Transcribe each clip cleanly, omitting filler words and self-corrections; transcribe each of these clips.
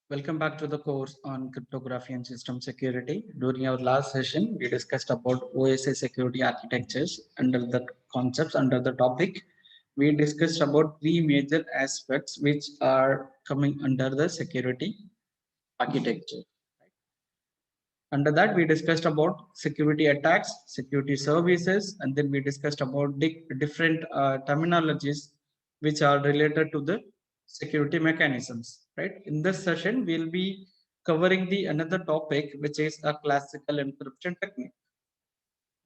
Welcome back to the course on cryptography and system security. During our last session, we discussed about OSI security architectures under the concepts under the topic. We discussed about three major aspects which are coming under the security architecture. Under that, we discussed about security attacks, security services, and then we discussed about different terminologies which are related to the security mechanisms. Right. In this session, we'll be covering the another topic, which is a classical encryption technique.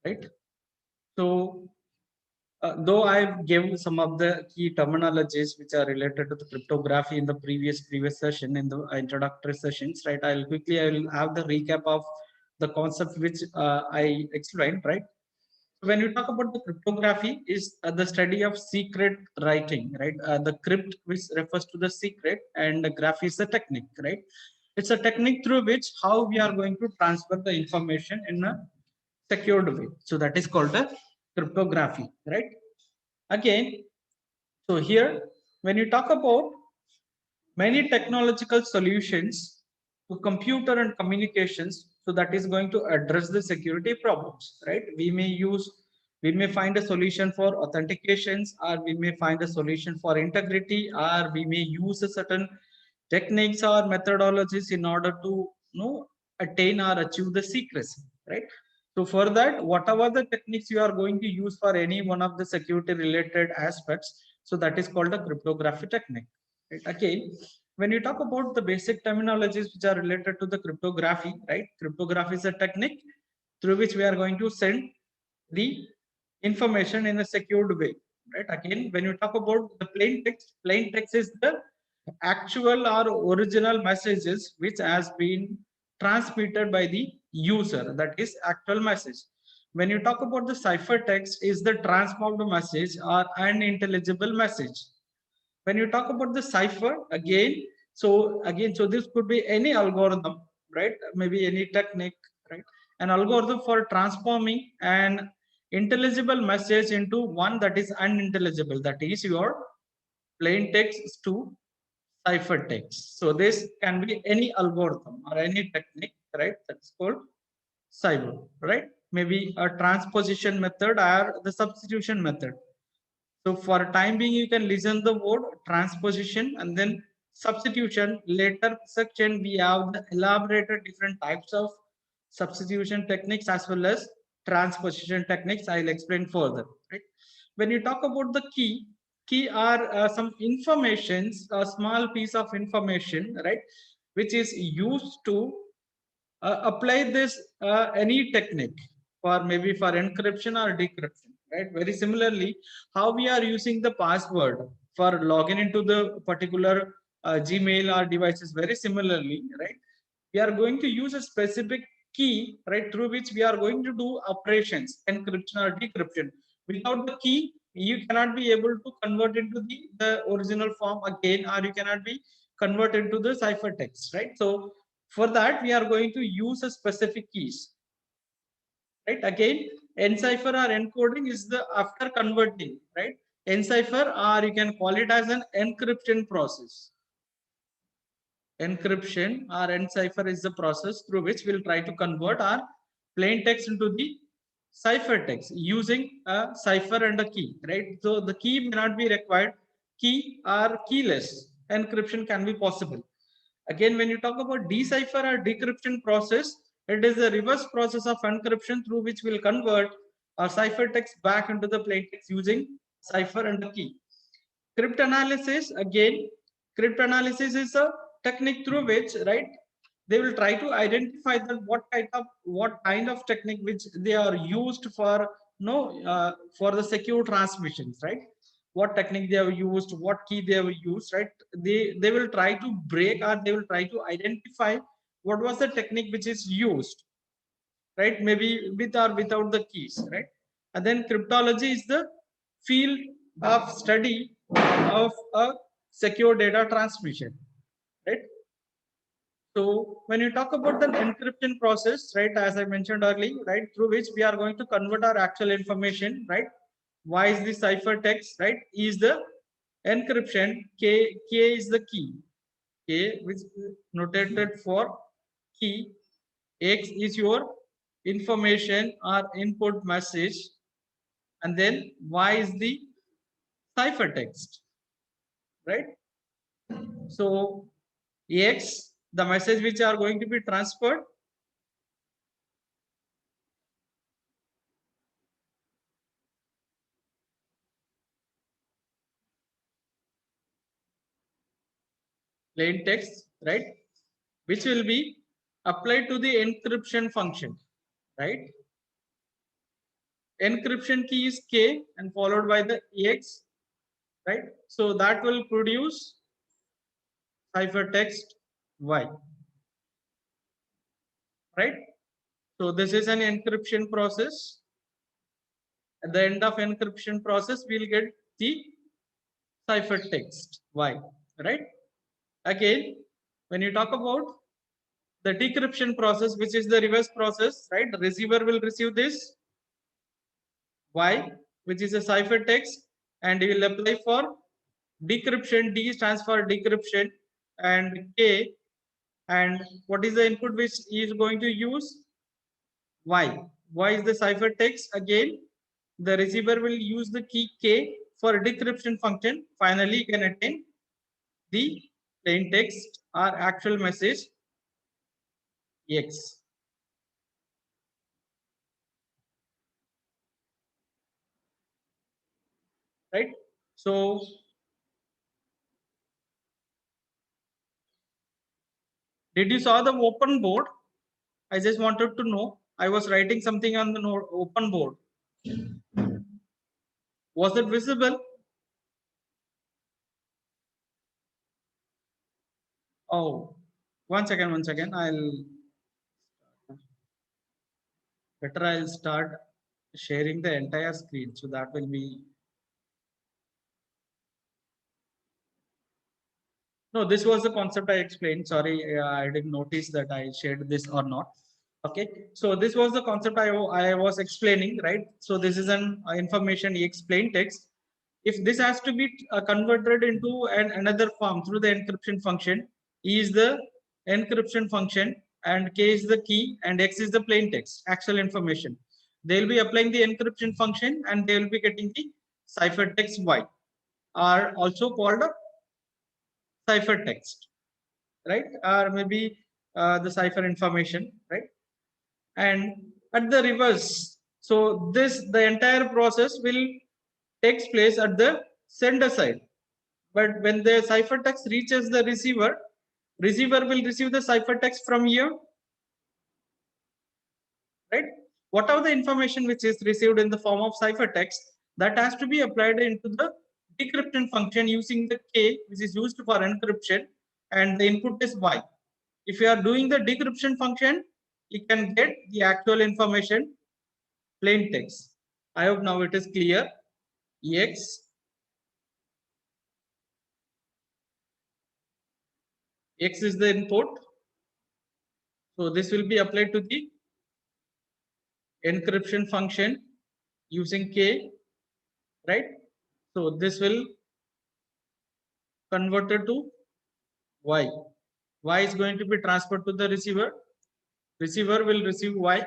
Right. So, though I gave some of the key terminologies which are related to the cryptography in the previous session in the introductory sessions, right? I will have the recap of the concept which I explained, right? When you talk about the cryptography, is the study of secret writing, right? The crypt, which refers to the secret, and the graph is the technique, right? It's a technique through which how we are going to transfer the information in a secured way. So that is called the cryptography, right? Again, so here, when you talk about many technological solutions to computer and communications, so that is going to address the security problems, right? We may find a solution for authentications, or we may find a solution for integrity, or we may use a certain techniques or methodologies in order to attain or achieve the secrecy, right? So for that, whatever the techniques you are going to use for any one of the security related aspects, so that is called a cryptography technique. Right? Again, when you talk about the basic terminologies which are related to the cryptography, right? Cryptography is a technique through which we are going to send the information in a secured way, right? Again, when you talk about the plain text is the actual or original messages which has been transmitted by the user, that is actual message. When you talk about the ciphertext is the transformed message or unintelligible message. When you talk about the cipher, so this could be any algorithm, right? Maybe any technique, right? An algorithm for transforming an intelligible message into one that is unintelligible, that is your plain text to ciphertext. So this can be any algorithm or any technique, right? That's called cipher, right? Maybe a transposition method or the substitution method. So for time being, you can listen the word transposition and then substitution. Later section, we have the elaborated different types of substitution techniques as well as transposition techniques. I'll explain further. Right? When you talk about the key are some informations, a small piece of information, right, which is used to apply this any technique for maybe for encryption or decryption, right? Very similarly, how we are using the password for login into the particular Gmail or devices, very similarly, right? We are going to use a specific key, right, through which we are going to do operations, encryption or decryption. Without the key, you cannot be able to convert into the original form again, or you cannot be convert into the ciphertext, right? So for that, we are going to use a specific keys, right? Again, encipher or encoding is the after converting, right? Encipher, or you can call it as an encryption process. Encryption or encipher is the process through which we'll try to convert our plain text into the ciphertext using a cipher and a key, right? So the key may not be required, key or keyless encryption can be possible. Again, when you talk about decipher or decryption process, it is the reverse process of encryption through which we'll convert our ciphertext back into the plain text using cipher and the key. Cryptanalysis, again, cryptanalysis is a technique through which, right, they will try to identify that what kind of technique which they are used for for the secure transmissions, right? What technique they have used, what key they have used, right? They will try to break, or they will try to identify what was the technique which is used, right? Maybe with or without the keys, right? And then cryptology is the field of study of a secure data transmission, right? So when you talk about the encryption process, right, as I mentioned earlier, right, through which we are going to convert our actual information, right? Why is the ciphertext, right? Is the encryption, K is the key. K, which is notated for key. X is your information or input message, and then Y is the ciphertext, right? So X, the message which are going to be transferred, plain text, right? Which will be applied to the encryption function, right? Encryption key is K and followed by the X, right? So that will produce ciphertext Y, right? So this is an encryption process. At the end of encryption process, we'll get the ciphertext Y, right? Again, when you talk about the decryption process, which is the reverse process, right? The receiver will receive this Y, which is a ciphertext, and you will apply for decryption. D stands for decryption, and K. And what is the input which is going to use? Y. Y is the ciphertext. Again, the receiver will use the key K for decryption function. Finally, you can attain the plain text or actual message X. Right? So did you saw the open board? I just wanted to know. I was writing something on the open board. Was it visible? Oh, one second, one second. I'll start sharing the entire screen. So that will be. No, this was the concept I explained. Sorry, I didn't notice that I shared this or not. Okay, so this was the concept I was explaining, right? So this is an information explained text. If this has to be converted into another form through the encryption function, E is the encryption function, and K is the key, and X is the plain text, actual information. They'll be applying the encryption function, and they will be getting the ciphertext Y, are also called a ciphertext, right? Or maybe the cipher information, right? And at the reverse, so this the entire process will takes place at the sender side. But when the ciphertext reaches the receiver, receiver will receive the ciphertext from here, right? Whatever the information which is received in the form of ciphertext, that has to be applied into the decryption function using the K, which is used for encryption, and the input is Y. If you are doing the decryption function, you can get the actual information plain text. I hope now it is clear. X, X is the input. So this will be applied to the encryption function using K, right? So this will convert it to Y. Y is going to be transferred to the receiver. Receiver will receive Y,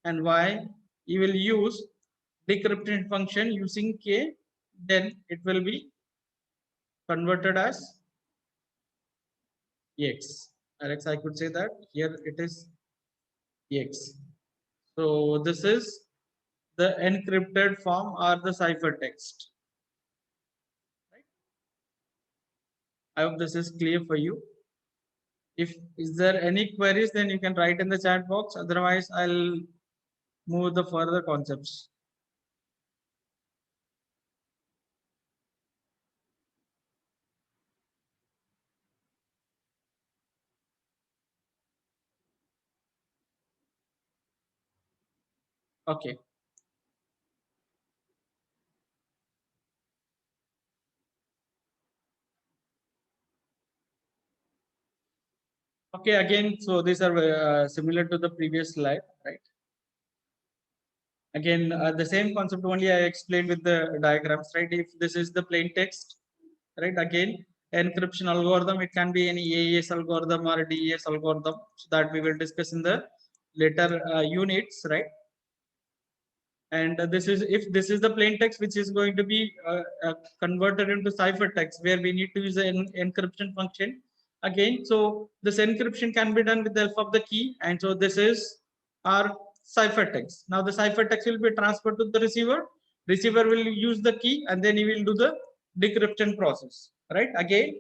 and Y you will use decryption function using K. Then it will be converted as X. Alex, I could say that here it is X. So this is the encrypted form or the ciphertext. Right? I hope this is clear for you. If is there any queries, then you can write in the chat box. Otherwise, I'll move the further concepts. Okay. Okay. Again, so these are similar to the previous slide, right? Again, the same concept only I explained with the diagrams, right? If this is the plain text, right? Again, encryption algorithm. It can be any AES algorithm or DES algorithm, so that we will discuss in the later units, right? And this is, if this is the plain text which is going to be converted into ciphertext, where we need to use an encryption function again. So this encryption can be done with the help of the key, and so this is our ciphertext. Now the ciphertext will be transferred to the receiver. Receiver will use the key, and then he will do the decryption process, right? Again,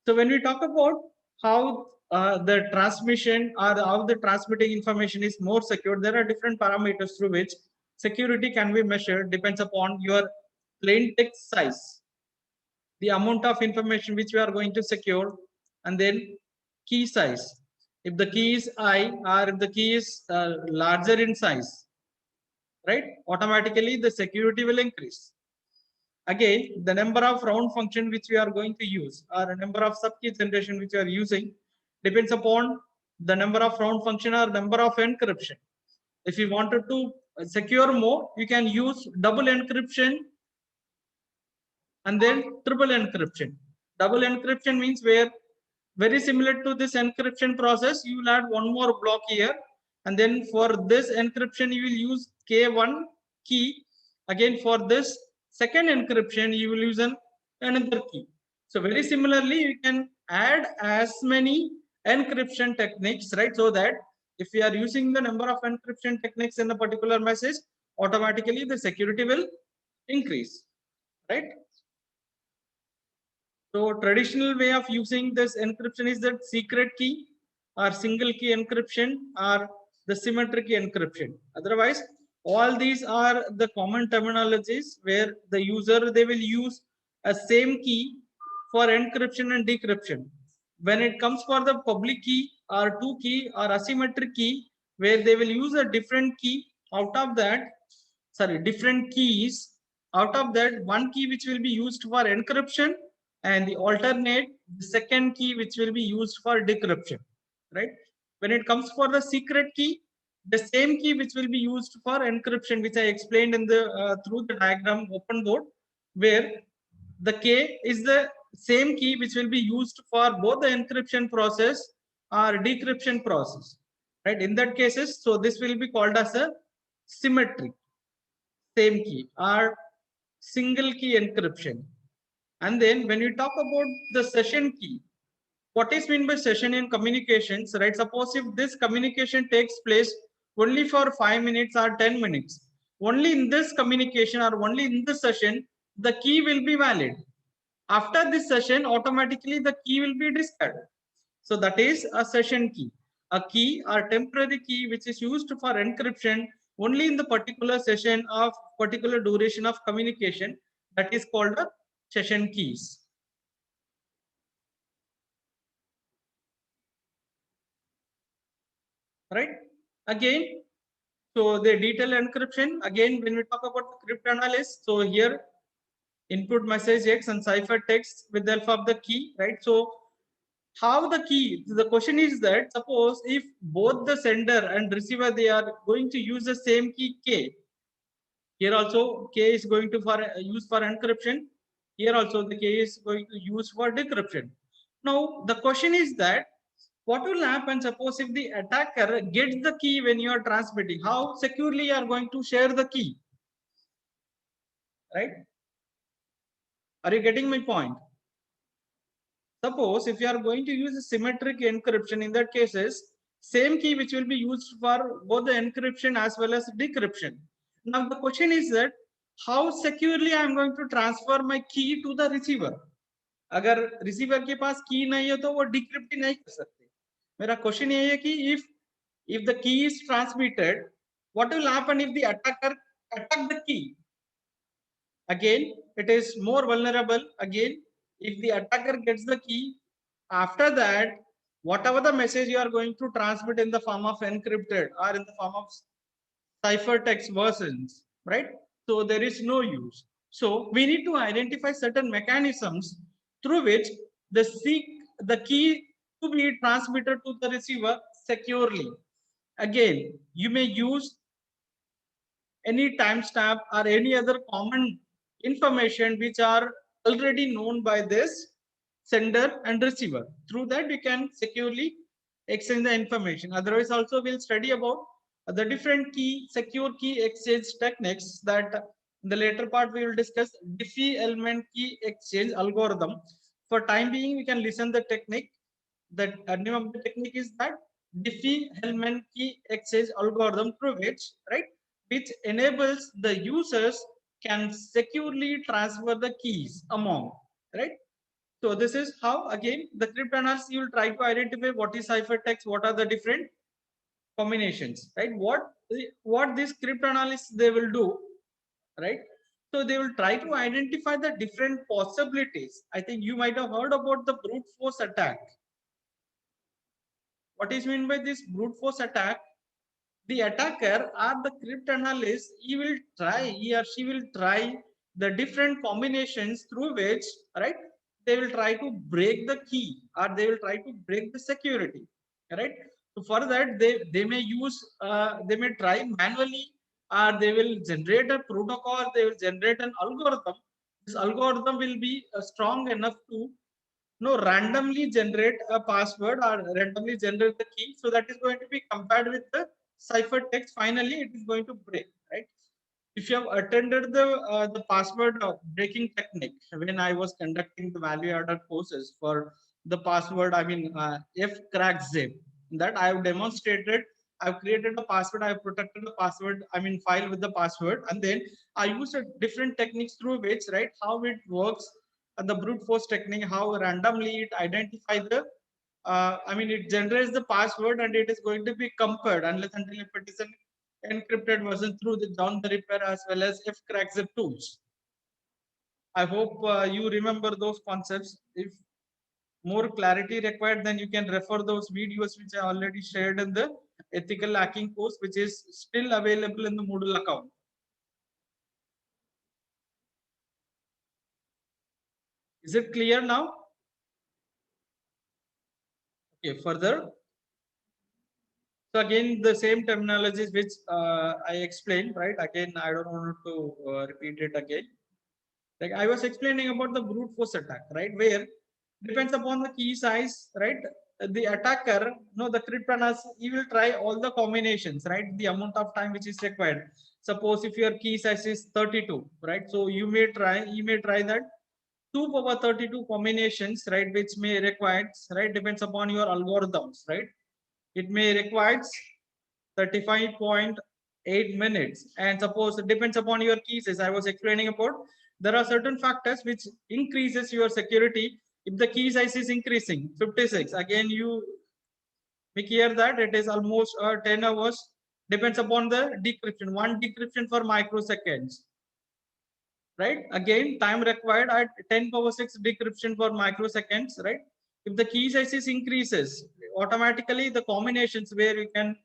so when we talk about how the transmission or how the transmitting information is more secure, there are different parameters through which security can be measured. Depends upon your plain text size, the amount of information which we are going to secure, and then key size. If the key is high or if the key is larger in size, right, automatically the security will increase. Again, the number of round function which we are going to use, or a number of subkey generation which we are using, depends upon the number of round function or number of encryption. If you wanted to secure more, you can use double encryption and then triple encryption. Double encryption means where, very similar to this encryption process, you will add one more block here, and then for this encryption you will use K1 key. Again, for this second encryption you will use another key. So very similarly, you can add as many encryption techniques, right? So that if we are using the number of encryption techniques in a particular message, automatically the security will increase, right? So traditional way of using this encryption is that secret key or single key encryption or the symmetric key encryption. Otherwise, all these are the common terminologies where the user, they will use a same key for encryption and decryption. When it comes for the public key or two key or asymmetric key, where they will use a different key out of that, sorry, different keys out of that, one key which will be used for encryption, and the alternate, the second key which will be used for decryption, right? When it comes for the secret key, the same key which will be used for encryption, which I explained in the through the diagram open board, where the K is the same key which will be used for both the encryption process or decryption process, right? In that cases, so this will be called as a symmetric same key or single key encryption. And then when you talk about the session key, what is meant by session in communications, right? Suppose if this communication takes place only for 5 minutes or 10 minutes, only in this communication or only in this session, the key will be valid. After this session, automatically the key will be discarded. So that is a session key, a key or temporary key which is used for encryption only in the particular session of particular duration of communication. That is called a session keys. Right? Again, so the detailed encryption, again, when we talk about the cryptanalysis, so here input message X and ciphertext with the help of the key, right? So how the key, the question is that suppose if both the sender and receiver, they are going to use the same key K, here also K is going to for use for encryption, here also the K is going to use for decryption. Now the question is that what will happen suppose if the attacker gets the key when you are transmitting, how securely you are going to share the key, right? Are you getting my point? Suppose if you are going to use a symmetric encryption, in that cases, same key which will be used for both the encryption as well as decryption. Now the question is that how securely I am going to transfer my key to the receiver. अगर receiver के पास की नहीं है तो वो decrypt नहीं कर सकते. मेरा क्वेश्चन ये है कि if the key is transmitted, what will happen if the attacker attack the key? Again, it is more vulnerable. Again, if the attacker gets the key, after that, whatever the message you are going to transmit in the form of encrypted or in the form of ciphertext versions, right? So there is no use. So we need to identify certain mechanisms through which the key to be transmitted to the receiver securely. Again, you may use any timestamp or any other common information which are already known by this sender and receiver. Through that, we can securely exchange the information. Otherwise, also we'll study about the different key secure key exchange techniques that in the later part we will discuss Diffie element key exchange algorithm. For time being, we can listen the technique. The name of the technique is that Diffie-Hellman key exchange algorithm, through which, right, which enables the users can securely transfer the keys among, right. So this is how, again, the cryptanalysis, you will try to identify what is ciphertext, what are the different combinations, right. What this cryptanalysis they will do, right. So they will try to identify the different possibilities. I think you might have heard about the brute force attack. What is meant by this brute force attack? The attacker or the cryptanalyst, he or she will try the different combinations through which, right, they will try to break the key or they will try to break the security, right. So for that, they may use, they may try manually, or they will generate a protocol, they will generate an algorithm. This algorithm will be strong enough to no randomly generate a password or randomly generate the key, so that is going to be compared with the ciphertext. Finally it is going to break, right. If you have attended the password breaking technique when I was conducting the value added courses for the password, I mean, f crack zip, that I have demonstrated. I've created a password, I've protected the password, I mean file with the password, and then I used a different techniques through which, right, how it works, the brute force technique, how randomly it identify the, I mean, it generates the password and it is going to be compared unless until if it is an encrypted version through the John the Ripper as well as fcrackzip tools. I hope you remember those concepts. If more clarity required, then you can refer those videos which I already shared in the ethical hacking course, which is still available in the Moodle account. Is it clear now? Okay, further. So again, the same terminologies which I explained, right? Again, I don't want to repeat it again. Like I was explaining about the brute force attack, right? Where depends upon the key size, right? The attacker, no, the cryptanalyst, he will try all the combinations, right? The amount of time which is required. Suppose if your key size is 32, right? So you may try that 2 power 32 combinations, right? Which may require, right? Depends upon your algorithms, right? It may require 35.8 minutes. And suppose it depends upon your keys, as I was explaining about, there are certain factors which increases your security. If the key size is increasing 56, again you make here that it is almost 10 hours, depends upon the decryption, one decryption for microseconds, right. Again, time required at 10 power 6 decryption for microseconds, right. If the key sizes increases, automatically the combinations where you can,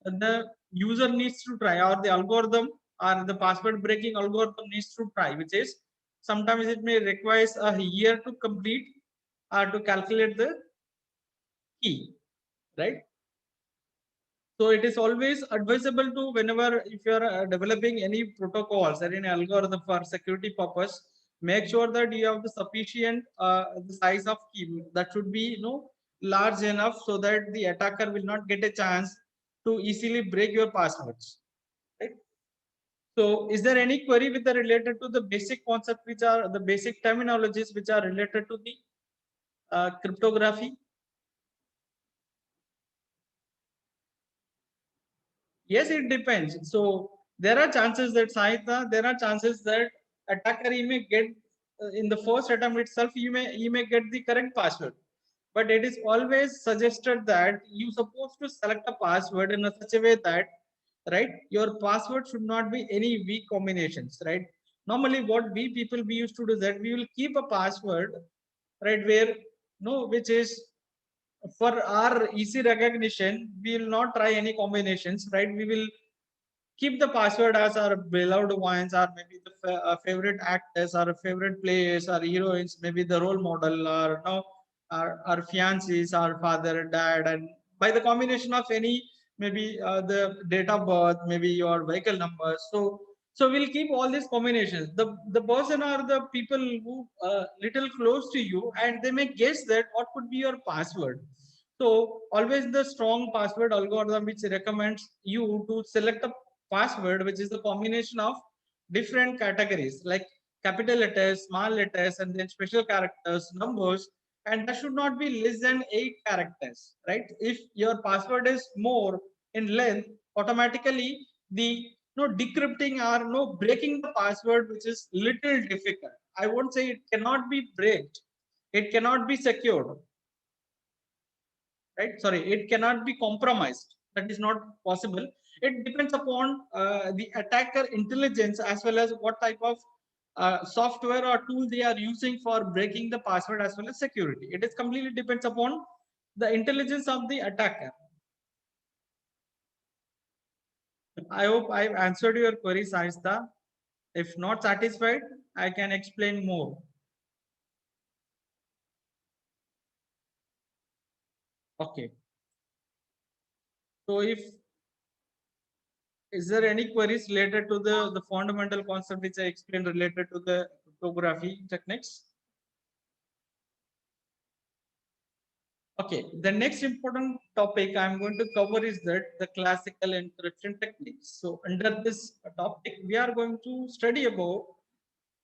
the user needs to try, or the algorithm or the password breaking algorithm needs to try, which is sometimes it may requires a year to complete or to calculate the key, right. So it is always advisable to, whenever if you are developing any protocols or any algorithm for security purpose, make sure that you have the sufficient the size of key that should be, large enough so that the attacker will not get a chance to easily break your passwords, right. So is there any query with the related to the basic concept which are the basic terminologies which are related to the cryptography? Yes, it depends. So there are chances that Sahita, there are chances that attacker he may get in the first attempt itself, you may get the correct password. But it is always suggested that you supposed to select a password in a such a way that, right, your password should not be any weak combinations, right. Normally what we people we used to do is that we will keep a password, right, where no, which is for our easy recognition, we will not try any combinations, right. We will keep the password as our beloved ones, or maybe the favorite actors or favorite players or heroines, maybe the role model, or no, our fiancees, our father, dad, and by the combination of any, maybe the date of birth, maybe your vehicle number. So So we'll keep all these combinations. The person or the people who little close to you, and they may guess that what could be your password. So always the strong password algorithm which recommends you to select a password which is the combination of different categories like capital letters, small letters, and then special characters, numbers, and that should not be less than 8 characters, right? If your password is more in length, automatically the no decrypting or no breaking the password, which is little difficult. I won't say it cannot be breaked, it cannot be secured, right? Sorry, it cannot be compromised. That is not possible. It depends upon the attacker intelligence as well as what type of software or tool they are using for breaking the password as well as security. It is completely depends upon the intelligence of the attacker. I hope I've answered your query, Saista. If not satisfied, I can explain more. Okay. So if is there any queries related to the fundamental concept which I explained related to the cryptography techniques? Okay, the next important topic I'm going to cover is that the classical encryption techniques. So under this topic, we are going to study about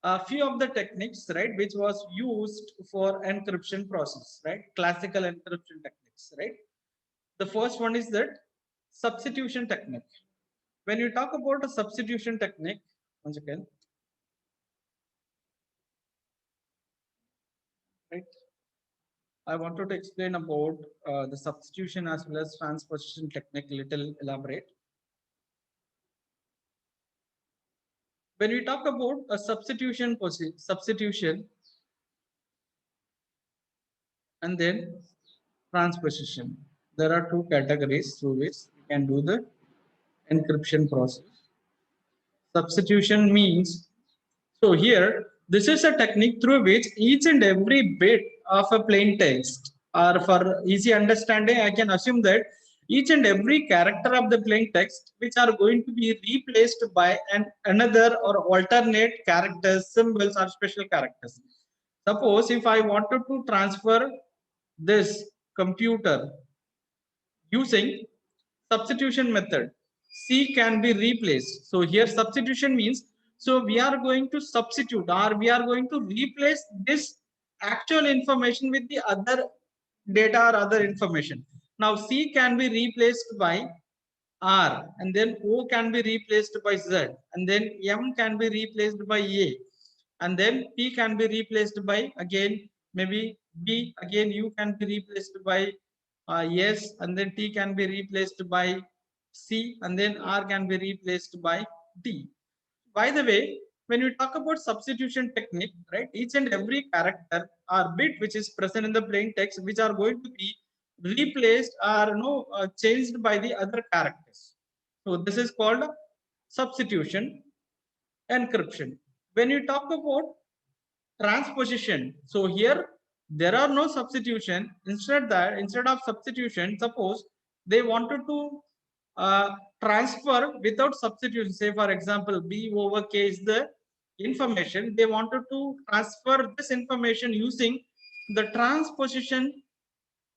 a few of the techniques, right, which was used for encryption process, right? Classical encryption techniques, right? The first one is that substitution technique. When you talk about a substitution technique, once again, right? I wanted to explain about the substitution as well as transposition technique, little elaborate. When we talk about a substitution and then transposition, there are two categories through which we can do the encryption process. Substitution means, so here, this is a technique through which each and every bit of a plain text, or for easy understanding, I can assume that each and every character of the plain text, which are going to be replaced by another or alternate characters, symbols, or special characters. Suppose if I wanted to transfer this computer using substitution method, C can be replaced. So here substitution means, so we are going to substitute or we are going to replace this actual information with the other data or other information. Now C can be replaced by R, and then O can be replaced by Z, and then M can be replaced by A, and then P can be replaced by again maybe B, again U can be replaced by S, and then T can be replaced by C, and then R can be replaced by D. By the way, when we talk about substitution technique, right, each and every character or bit which is present in the plain text, which are going to be replaced or changed by the other characters. So this is called substitution encryption. When you talk about transposition, so here there are no substitution. Instead of substitution, suppose they wanted to transfer without substitution. Say for example, B over K is the information. They wanted to transfer this information using the transposition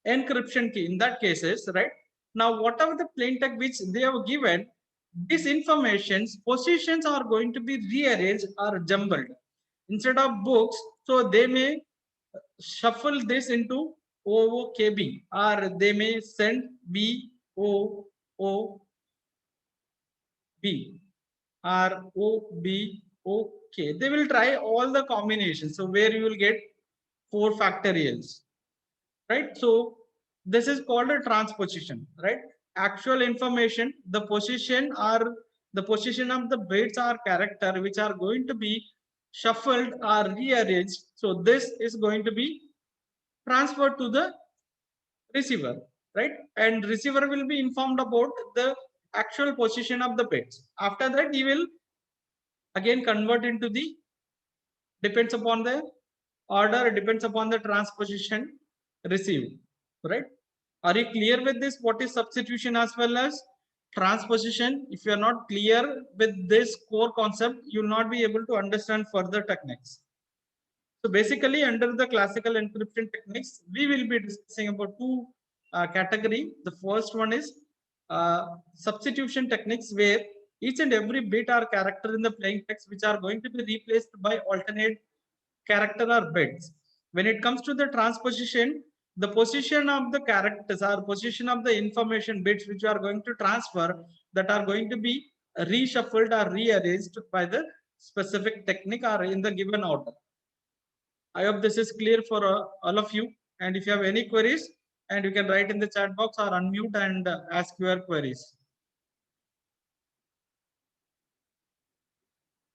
encryption key. In that cases, right? Now, whatever the plain text which they have given, these informations positions are going to be rearranged or jumbled. Instead of books, so they may shuffle this into OOKB, or they may send BOOB or OBOK. They will try all the combinations. So where you will get 4 factorials, right? So this is called a transposition, right? Actual information, the position or the position of the bits or character which are going to be shuffled or rearranged. So this is going to be transferred to the receiver, right? And receiver will be informed about the actual position of the bits. After that, he will again convert into the, depends upon the order, depends upon the transposition received, right? Are you clear with this? What is substitution as well as transposition, if you are not clear with this core concept, you will not be able to understand further techniques. So basically, under the classical encryption techniques, we will be discussing about two category. The first one is substitution techniques, where each and every bit or character in the plain text which are going to be replaced by alternate character or bits. When it comes to the transposition, the position of the characters or position of the information bits which are going to transfer, that are going to be reshuffled or rearranged by the specific technique or in the given order. I hope this is clear for all of you. And if you have any queries, and you can write in the chat box or unmute and ask your queries.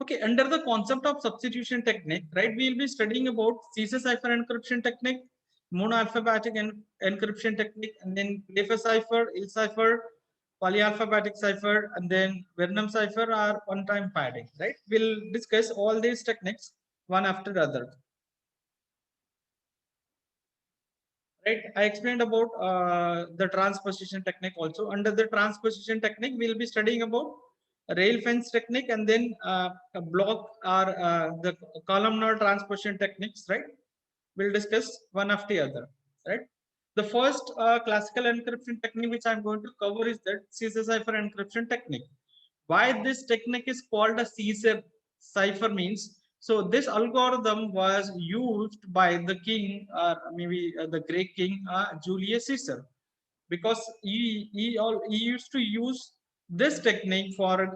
Okay, under the concept of substitution technique, right, we will be studying about Caesar cipher encryption technique, monoalphabetic encryption technique, and then Playfair cipher, Hill cipher, polyalphabetic cipher, and then Vernam cipher or one-time padding, right? We'll discuss all these techniques one after the other. Right, I explained about the transposition technique also. Under the transposition technique, we'll be studying about rail fence technique, and then a block or the columnar transposition techniques, right? We'll discuss one after the other, right? The first classical encryption technique which I'm going to cover is that Caesar cipher encryption technique. Why this technique is called a Caesar cipher means, so this algorithm was used by the king, or maybe the Greek king Julius Caesar, because he used to use this technique for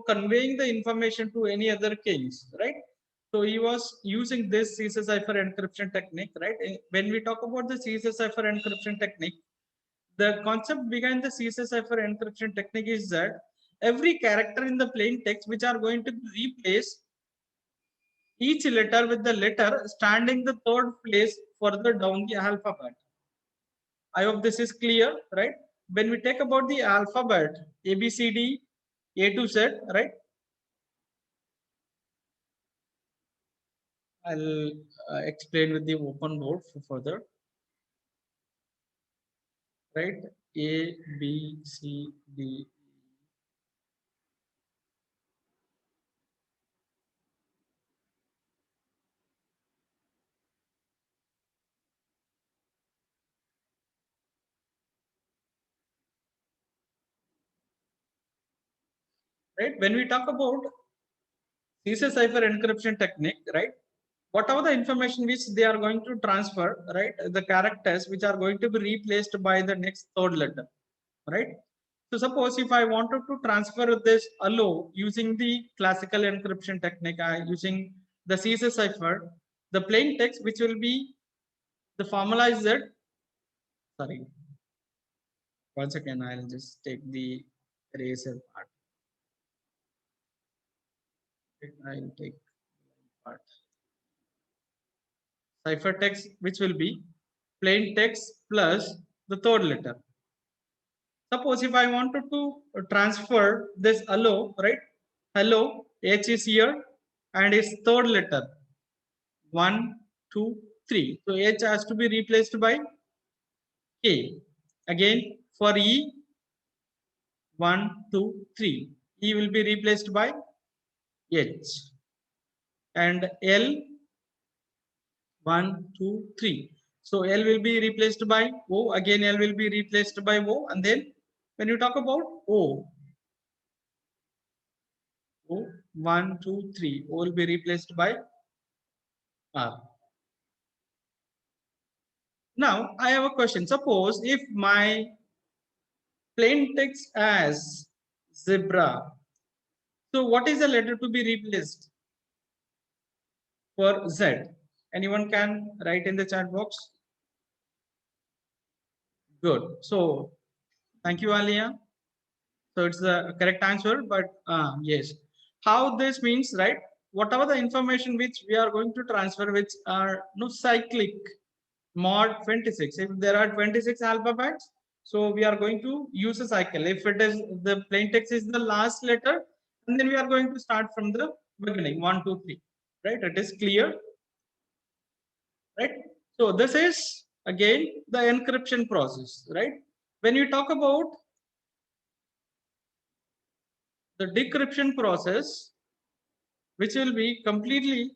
conveying the information to any other kings, right? So he was using this Caesar cipher encryption technique, right? When we talk about the Caesar cipher encryption technique, the concept behind the Caesar cipher encryption technique is that every character in the plain text which are going to replace each letter with the letter standing the third place further down the alphabet. I hope this is clear, right? When we take about the alphabet, A, B, C, D, A to Z, right? I'll explain with the open board for further, right? A, B, C, D. Right? When we talk about Caesar cipher encryption technique, right? Whatever the information which they are going to transfer, right? The characters which are going to be replaced by the next third letter, right? So suppose if I wanted to transfer this allo using the classical encryption technique, using the Caesar cipher, the plain text which will be the formalized, sorry, once again, I'll just take the eraser part. I'll take part. Cipher text which will be plain text plus the third letter. Suppose if I wanted to transfer this hello, right? Hello, H is here and its third letter. 1, 2, 3. So H has to be replaced by K. Again, for E, 1, 2, 3. E will be replaced by H. And L, 1, 2, 3. So L will be replaced by O. Again, L will be replaced by O. And then when you talk about O, 1, 2, 3. O will be replaced by R. Now, I have a question. Suppose if my plain text as zebra, so what is the letter to be replaced for Z? Anyone can write in the chat box. Good. So, thank you, Alia. So, it's the correct answer, but yes. How this means, right? Whatever the information which we are going to transfer, which are no cyclic mod 26. If there are 26 alphabets, so we are going to use a cycle. If it is the plain text is the last letter, and then we are going to start from the beginning, 1, 2, 3. Right? It is clear, right? So this is again the encryption process, right? When you talk about the decryption process, which will be completely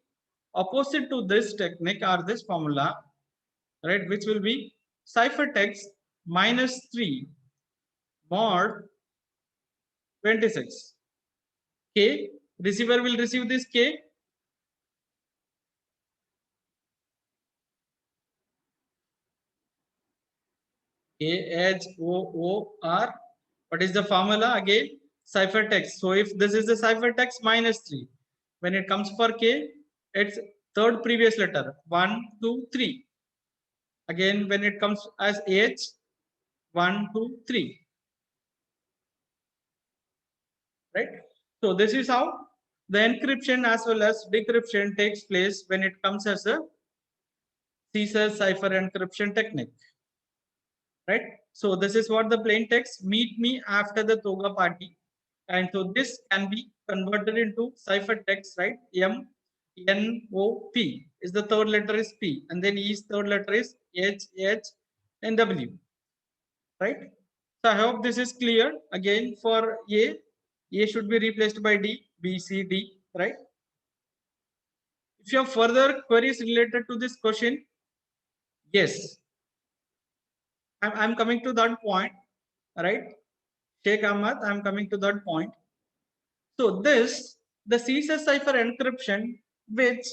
opposite to this technique or this formula, right, which will be ciphertext minus 3 mod 26. K, receiver will receive this K. KHOOR. What is the formula again? Ciphertext. So if this is the ciphertext minus 3, when it comes for K, it's third previous letter 1, 2, 3. Again, when it comes as H, 1, 2, 3. Right? So this is how the encryption as well as decryption takes place when it comes as a Caesar cipher encryption technique. Right? So this is what the plain text meet me after the toga party. And so this can be converted into ciphertext, right? M N O P is the third letter is P, and then E's third letter is H H and W, right? So I hope this is clear. Again, for A should be replaced by D, B, C, D, right? If you have further queries related to this question, yes, I'm coming to that point, right? Sheikh Ahmad, I'm coming to that point. So this, the Caesar cipher encryption, which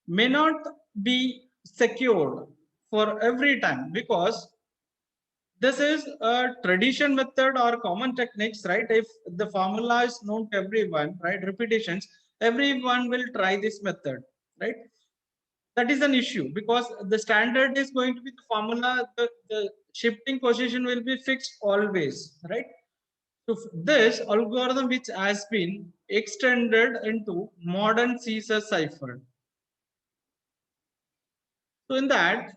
may not be secured for every time, because this is a tradition method or common techniques, right? If the formula is known to everyone, right? Repetitions, everyone will try this method, right? That is an issue because the standard is going to be the formula, the shifting position will be fixed always, right? So this algorithm which has been extended into modern Caesar cipher. So in that,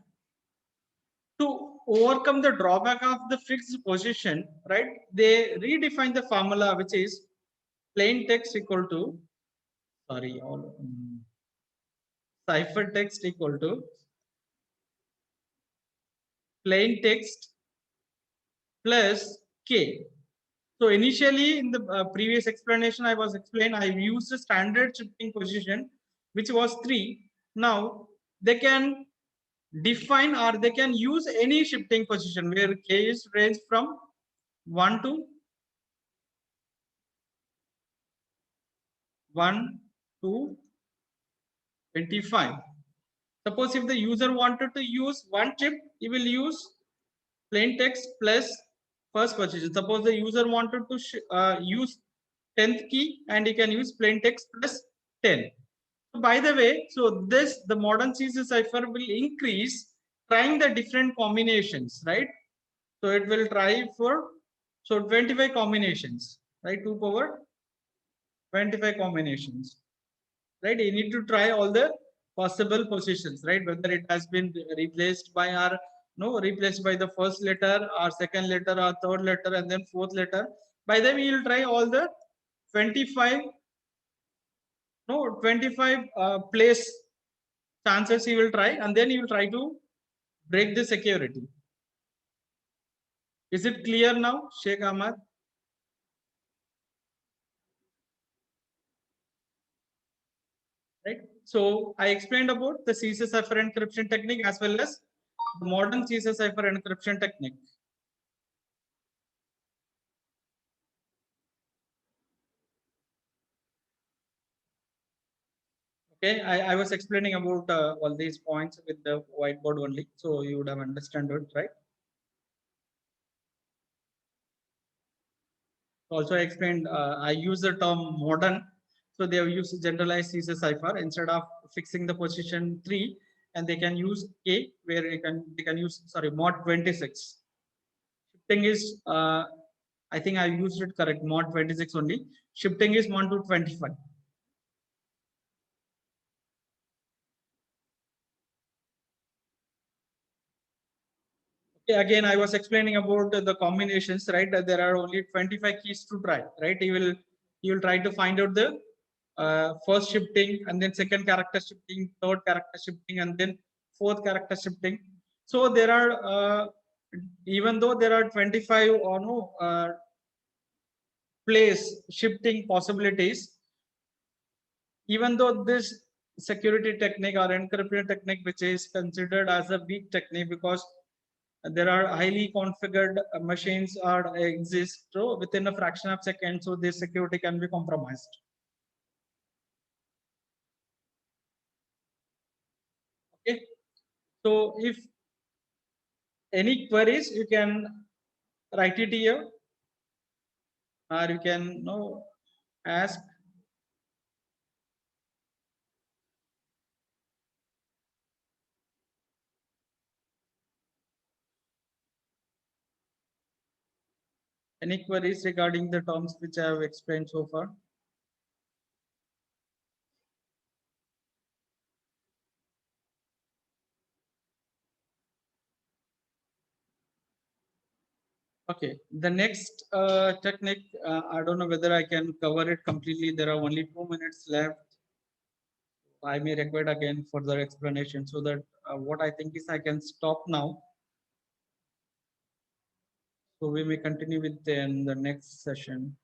to overcome the drawback of the fixed position, right? They redefine the formula which is plain text equal to, sorry, all cipher text equal to plain text plus K. So initially in the previous explanation I was explained, I used the standard shifting position, which was 3. Now they can define or they can use any shifting position where K is ranged from 1 to 25. Suppose if the user wanted to use one chip, he will use plain text plus first position. Suppose the user wanted to use 10th key and he can use plain text plus 10. So by the way, so this the modern Caesar cipher will increase trying the different combinations, right? So it will try for 25 combinations, right? 2 power 25 combinations, right? You need to try all the possible positions, right? Whether it has been replaced by our no replaced by the first letter or second letter or third letter and then fourth letter. By then we will try all the 25 25 place chances he will try, and then he will try to break the security. Is it clear now, Sheikh Ahmad? Right. So I explained about the Caesar cipher encryption technique as well as the modern Caesar cipher encryption technique. Okay, I was explaining about all these points with the whiteboard only, so you would have understood it, right? Also, I explained, I use the term modern, so they have used generalized Caesar cipher instead of fixing the position 3, and they can use K where they can use sorry mod 26. Shifting is I think I used it correct mod 26 only. Shifting is 1 to 25. Okay, again, I was explaining about the combinations, right? There are only 25 keys to try, right? You will try to find out the first shifting and then second character shifting, third character shifting, and then fourth character shifting. So there are even though there are 25 or no place shifting possibilities. Even though this security technique or encryption technique, which is considered as a weak technique because there are highly configured machines are exist, so within a fraction of second, so this security can be compromised. Okay, so if any queries, you can write it here, or you can ask. Any queries regarding the terms which I have explained so far? Okay, the next technique, I don't know whether I can cover it completely. There are only 2 minutes left. I may require again further explanation, so that what I think is I can stop now. So we may continue with in the next session.